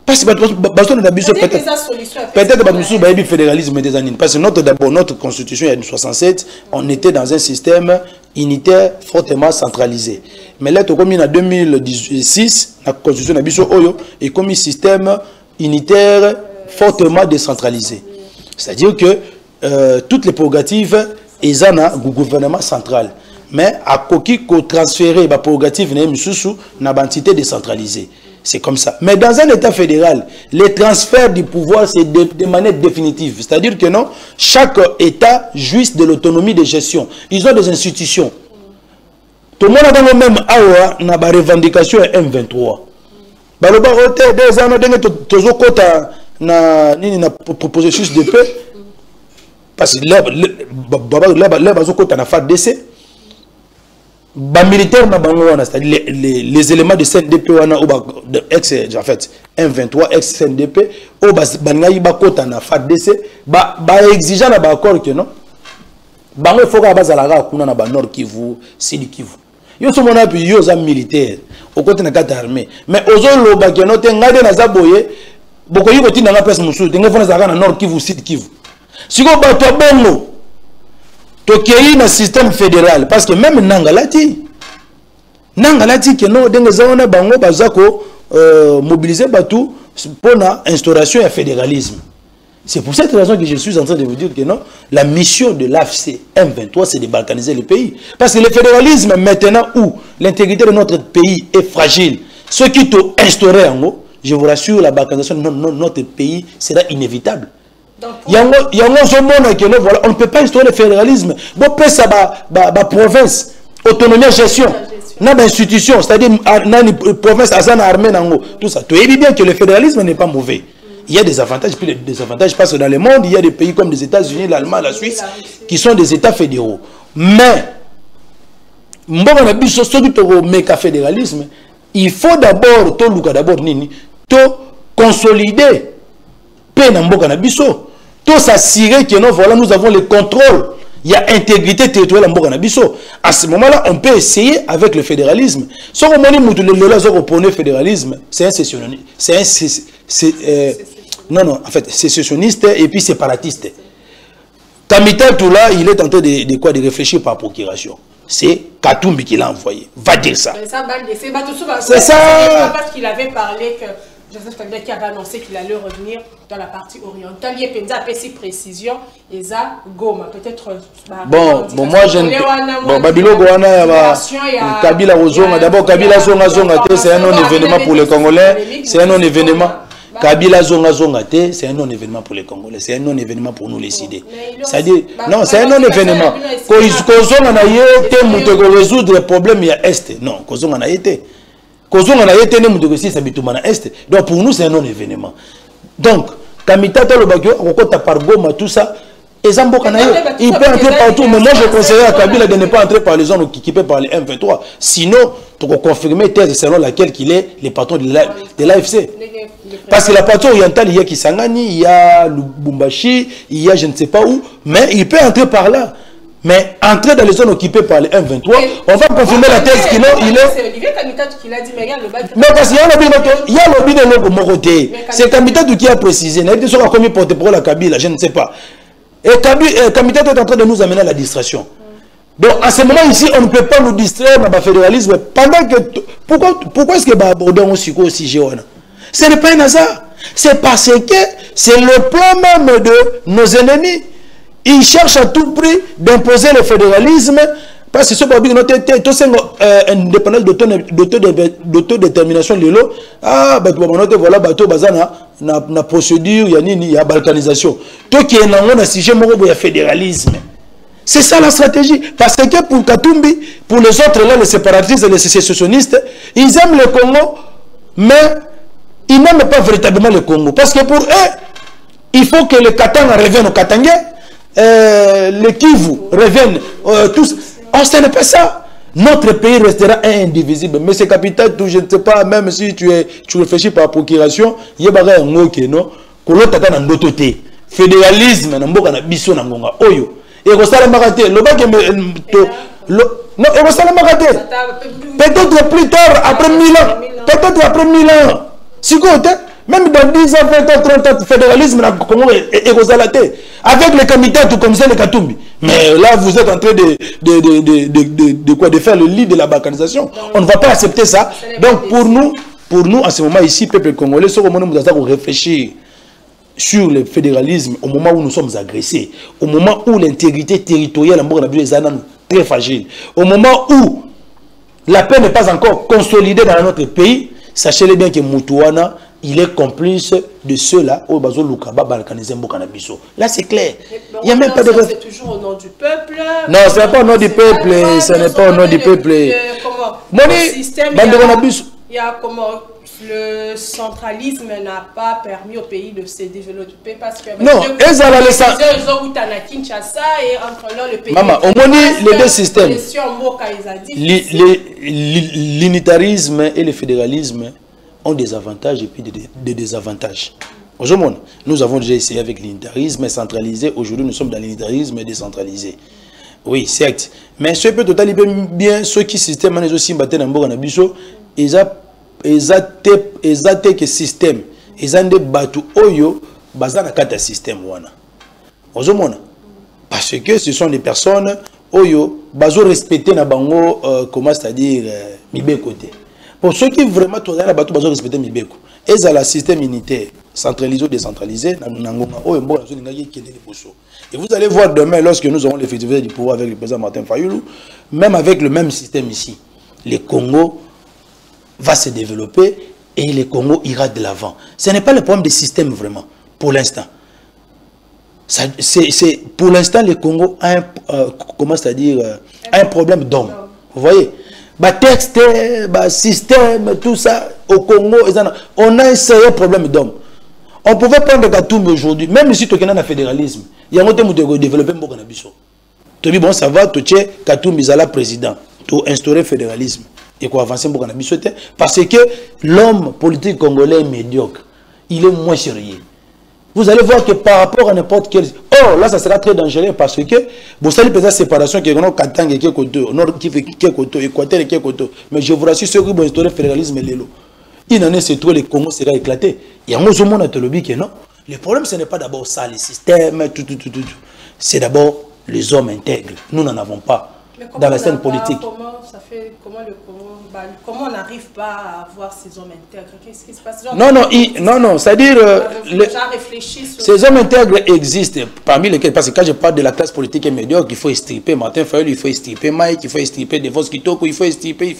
Parce que baso na biso peut-être bamusu ba bi fédéralisme des années parce que notre constitution il y a 67, on était dans un système unitaire fortement centralisé. Mais là to comme en 2016 la constitution na biso oyo et comme système unitaire fortement décentralisé. C'est-à-dire que toutes les prérogatives ils ont un gouvernement central. Mais à Koki ko transférer les prérogatives na entité décentralisée. C'est comme ça. Mais dans un État fédéral, les transferts du pouvoir, c'est de manière définitive. C'est-à-dire que non, chaque État jouisse de l'autonomie de gestion. Ils ont des institutions. Tout le monde a dans le même awa, na ba revendication M23. Ba le barote des ans de tozo kota na proposition de paix. Parce que là bazo kota na FARDC. Les militaires, c'est-à-dire les éléments de CNDP, en fait, M23, ex-CNDP, ils ont FARDC, ils exigeant l'accord que non. Il faut que les Nord Kivu, Sud Kivu. Ils sont militaires, au côté de la armée. Mais aux autres, ils ont beaucoup de presse Moussou, ils ont Nord Kivu, Sud Kivu. Si vous avez bon tokéi na système fédéral parce que même nangalati que non dengezona bango bazako mobiliser batou pour la instauration et fédéralisme. C'est pour cette raison que je suis en train de vous dire que non, la mission de l'AFC M23 c'est de balkaniser le pays parce que le fédéralisme maintenant où l'intégrité de notre pays est fragile, ce qui t'ont instauré en haut, je vous rassure, la balkanisation de notre pays sera inévitable. Il y a on ne peut pas instaurer le fédéralisme. Bon, ça va province, autonomie, gestion, n'a d'institution, c'est-à-dire province, armée, tout ça. Tu es bien que le fédéralisme n'est pas mauvais. Il y a des avantages, puis des désavantages parce que dans le monde, il y a des pays comme les États-Unis, l'Allemagne, la Suisse, qui sont des États fédéraux. Mais, fédéralisme, il faut d'abord, consolider tout s'assurer que non, voilà, nous avons le contrôle. Il y a intégrité territoriale en Nabiso. À ce moment-là, on peut essayer avec le fédéralisme. Si on le fédéralisme, c'est un sécessionnisme. En fait, sécessionniste et puis séparatiste. Kamita Toula, il est en train de réfléchir par procuration. C'est Katumbi qui l'a envoyé. Va dire ça. C'est ça. Parce qu'il avait parlé que Joseph Kabila qui avait annoncé qu'il allait revenir dans la partie orientale. Il y a une précision. Et ça, Goma, peut-être. Bon, moi, je ne. Bon, Babilo Goana, Kabila Ozonga. D'abord, Kabila Zonga, c'est un non-événement pour les Congolais. C'est un non-événement. Kabila Zonga, c'est un non-événement pour les Congolais. C'est un non-événement pour nous, les Sidés. C'est-à-dire, non, c'est un non-événement. Kozonga n'a été, pour résoudre les problèmes, il y a Est. Non, Kozonga n'a été. Donc pour nous c'est un non-événement. Donc Kamita Talobagyo, par Goma, tout ça, il peut entrer partout, mais moi je conseillerais à Kabila de ne pas entrer par les zones occupées par les M23. Sinon, tu peux confirmer thèse selon laquelle il est le patron de l'AFC. Parce que la partie orientale, il y a Kisangani, il y a Lubumbashi, il y a je ne sais pas où, mais il peut entrer par là. Mais entrer dans les zones occupées par les M23, on va confirmer la thèse qu'il est. C'est Olivier Kamita qui l'a dit, mais regarde le bac. Mais parce qu'il y a lobby de mon côté. C'est Kamita qui a précisé. Il y a combien porté pour la Kabila, je ne sais pas. Et Kamita est en train de nous amener à la distraction. Donc à ce moment ici, on ne peut pas nous distraire dans le fédéralisme. Pendant que. Pourquoi est-ce que Baboudon aussi Géona? Ce n'est pas un hasard. C'est parce que c'est le plan même de nos ennemis. Ils cherchent à tout prix d'imposer le fédéralisme parce que ce qui est indépendant d'autodétermination de l'eau. Ah, voilà, la procédure, il y a balkanisation. Tout qui est dans le sujet, il y a fédéralisme. C'est ça la stratégie. Parce que pour Katumbi, pour les autres, là, les séparatistes et les sécessionnistes, ils aiment le Congo, mais ils n'aiment pas véritablement le Congo. Parce que pour eux, il faut que le Katanga revienne au Katangais. Les Kivu reviennent tous. Oh, ce n'est pas ça. Notre pays restera indivisible. Mais c'est capital, je ne sais pas, même si tu réfléchis par procuration, il y a un mot qui est non. Fédéralisme, Oyo. Et peut-être plus tard, après 1000 ans. Peut-être après 1000 ans. Si même dans 10 ans, 20 ans, 30 ans, le fédéralisme est avec les comités, tout comme ça, les Katumbi. Mais là, vous êtes en train de faire le lit de la balkanisation. On ne va pas accepter ça. Donc, pour nous, en ce moment ici, peuple congolais, ce que nous avons réfléchir sur le fédéralisme au moment où nous sommes agressés, au moment où l'intégrité territoriale est très fragile, au moment où la paix n'est pas encore consolidée dans notre pays, sachez-le bien que Moutouana, il est complice de ceux-là au Bazo Lukaba balkanisé Mbokanabiso. Là, c'est clair. Il n'y a même pas de... C'est toujours au nom du peuple. Non, ce n'est pas au nom du peuple. Ce n'est pas au nom du peuple. Il y a comment le centralisme n'a pas permis au pays de se développer parce que... Non, ils ont le pays... Maman, au moins, les deux systèmes. L'unitarisme et le fédéralisme ont des avantages et puis des désavantages. Aujourd'hui, nous avons déjà essayé avec l'unitarisme centralisé. Aujourd'hui, nous sommes dans l'unitarisme décentralisé. Oui, certes. Mais ce peut totalement bien, ceux qui système aussi battent dans le Biso, ils ont que système. Ils ont des bateaux oyo, basés dans le système. Aujourd'hui, parce que ce sont des personnes oyo, basés respecter na bango, comment c'est-à-dire, mibé côté. Pour ceux qui vraiment tournent la bateau, ils respectent Mibeko. Et ça, le système unitaire, centralisé ou décentralisé, et vous allez voir demain, lorsque nous aurons l'effectivité du pouvoir avec le président Martin Fayulu, même avec le même système ici, le Congo va se développer et le Congo ira de l'avant. Ce n'est pas le problème des systèmes vraiment, pour l'instant. Pour l'instant, le Congo a un problème d'homme. Vous voyez? Texte, système, tout ça, au Congo, on a un sérieux problème d'homme. On pouvait prendre Katumbi aujourd'hui, même si tu as un fédéralisme, il y a un temps où tu as développé un peu de biso. Tu dis, bon, ça va, tu es Katumbi, Zala président, tu as instauré le fédéralisme. Et qu'on avance un peu de biso. Parce que l'homme politique congolais est médiocre. Il est moins sérieux. Vous allez voir que par rapport à n'importe quel... Oh, là, ça sera très dangereux parce que vous savez peut-être séparation qui est non Katang et qui est côté, nord qui fait qui est côté, Équateur et qui est côté. Mais je vous rassure, ceux qui vont instaurer le fédéralisme et l'élo. Il en est c'est trop, le Congo sera éclaté. Il y a un autre monde à te le dire que non. Le problème, ce n'est pas d'abord ça, les systèmes, tout. C'est d'abord les hommes intègres. Nous n'en avons pas dans la scène politique. Comment on n'arrive pas à avoir ces hommes intègres? Qu'est-ce qui se passe? Non, c'est-à-dire ces hommes intègres existent parmi lesquels, parce que quand je parle de la classe politique médiocre, il faut extirper Martin Fayulu, il faut extirper Mike, il faut extirper Devos Kitoko, il faut extirper.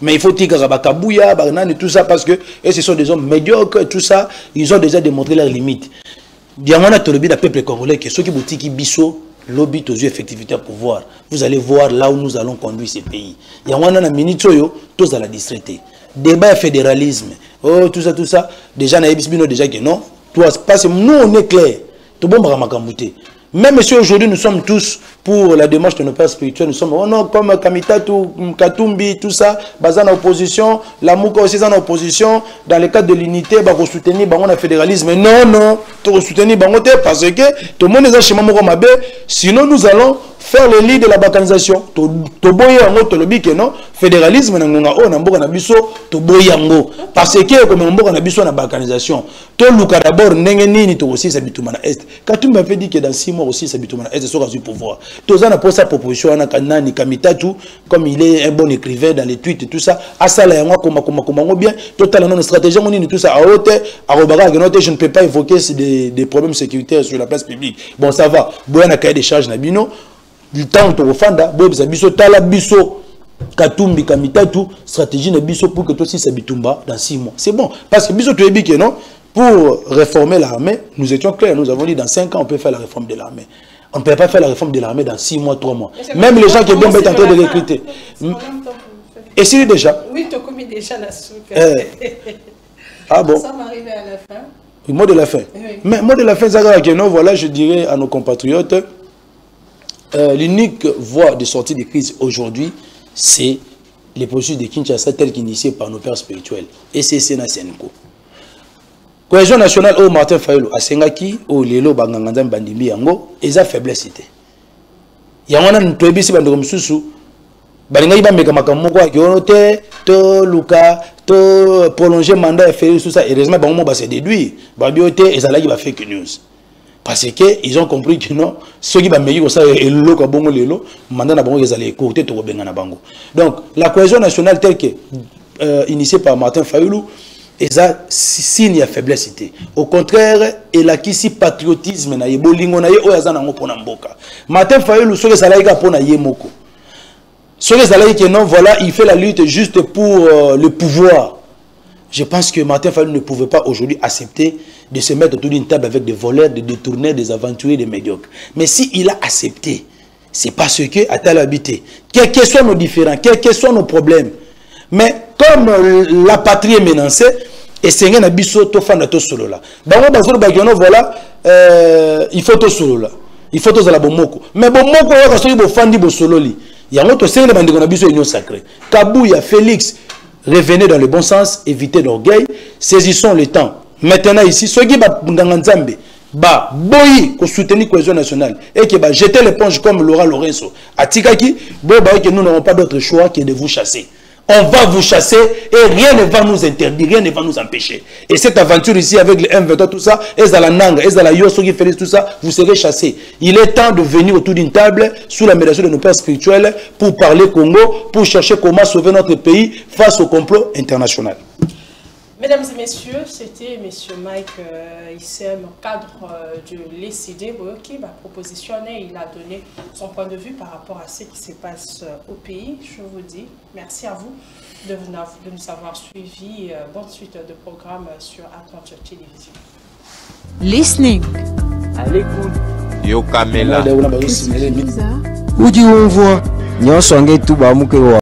Mais il faut Tigarabakabouya, Barnan et tout ça, parce que ce sont des hommes médiocres, tout ça, ils ont déjà démontré leurs limites. Il y a un tolobi de peuple congolais qui ceux qui boutiki biso lobby aux yeux effectivité à pouvoir. Vous allez voir là où nous allons conduire ces pays. Il y a un minute tous à la distraité. Débat fédéralisme. Oh tout ça. Déjà na ebisbino déjà que non. Parce que nous on est clair. Tout bon makambuté. Même si aujourd'hui nous sommes tous pour la démarche de nos pères spirituels, nous sommes comme Kamitatu, Katumbi, tout ça, basé en opposition, la Mouka aussi en opposition, dans le cadre de l'unité, bah soutenir le fédéralisme. Non, tu soutenir parce que tout le monde est chez Mamoko Mabe, sinon nous allons faire le lit de la balkanisation. Fédéralisme, parce que comme on a besoin de la balkanisation, tout le cas d'abord, aussi ça bitumana est. Katumbi avait dit que dans 6 mois aussi ça bitumana est sur le pouvoir. Tous on a posé sa proposition à Kanani Kamitatu, comme il est un bon écrivain dans les tweets et tout ça. À ça là, comment bien, totalement une stratégie, on dit tout ça à haute, à Robara, je ne peux pas évoquer des problèmes sécuritaires sur la place publique. Bon, ça va. Bon, on a cahier des charges Nabino. Du temps où Fanda, Biso, Tala Biso, Katumbi, Kamitatu, stratégie de Biso pour que toi aussi ça bitumba dans 6 mois. C'est bon. Parce que Biso, tu es dit que non, pour réformer l'armée, nous étions clairs, nous avons dit dans 5 ans, on peut faire la réforme de l'armée. On ne peut pas faire la réforme de l'armée dans 6 mois, 3 mois. Même les gens qui vont être en train de recruter. Et c'est déjà. Oui, tu as commis déjà la soupe. Ah bon. Ça m'arrive à la fin. Le mot de la fin. Oui. Mais mot de la fin, voilà, je dirais à nos compatriotes, l'unique voie de sortie de crise aujourd'hui, c'est les processus de Kinshasa tels qu'initiés par nos pères spirituels. Et c'est Sénat-Senko. Cohésion nationale, au Martin Fayulu, à Sengaki, au Lelo, Banganganzam, Bandimbi, Yango, et ça faiblesse. Il y a un peu de temps, Balinga iba meka makamoko akiote to luka to prolonger mandat fait tout ça heureusement bango ba se déduire ba biote ezalaki ba fake news parce que ils ont compris que non ceux qui ba meki ko ça eloko ka bongo lelo mandat na bango ezali écouter to benga na bango. Donc la cohésion nationale telle que initiée par Martin Fayulu Et ça, signe de faiblesse. Au contraire, il a qu'ici patriotisme, na bolingo na ye oyazana ngopona mboka. Martin Fayulu soke zalaika pona ye moko. Soke zalaika non, voilà, il fait la lutte juste pour le pouvoir. Je pense que Martin Fayulu ne pouvait pas aujourd'hui accepter de se mettre autour d'une table avec des voleurs, des détourneurs, des aventuriers, des médiocres. Mais s'il a accepté, c'est parce que, à tel habité, quels que soient nos différends, quels que soient nos problèmes, mais comme la patrie est menacée, et c'est un abisso to fan to solo là. Voilà, il faut to solo là. Il faut to la bomoko. Mais bomoko va so bo fandi bo solo li. Il y a un autre c'est le bandi qu'on abisso union sacrée. Kabouya, Félix, revenez dans le bon sens, évitez l'orgueil, saisissons le temps. Maintenant ici, ceux qui va nganzambe ba boyi ko soutenir cohésion nationale et qui va jeter l'éponge comme Laura Lorenzo. Atikaki, bo ba que nous n'avons pas d'autre choix que de vous chasser. On va vous chasser et rien ne va nous interdire, rien ne va nous empêcher. Et cette aventure ici avec les M23, tout ça, et la Nanga, et la Yoso qui fait tout ça, vous serez chassés. Il est temps de venir autour d'une table sous la médiation de nos pères spirituels pour parler Congo, pour chercher comment sauver notre pays face au complot international. Mesdames et messieurs, c'était M. Mike Issem, cadre de l'ECD, qui m'a propositionné, il a donné son point de vue par rapport à ce qui se passe au pays. Je vous dis merci à vous de nous avoir suivis. Bonne suite de programme sur Atlantique Télévision. Listening. À l'écoute. Yo Kamela. Qu'est-ce qui est bizarre? Udi on voit, nyonso ngetu ba muke wa.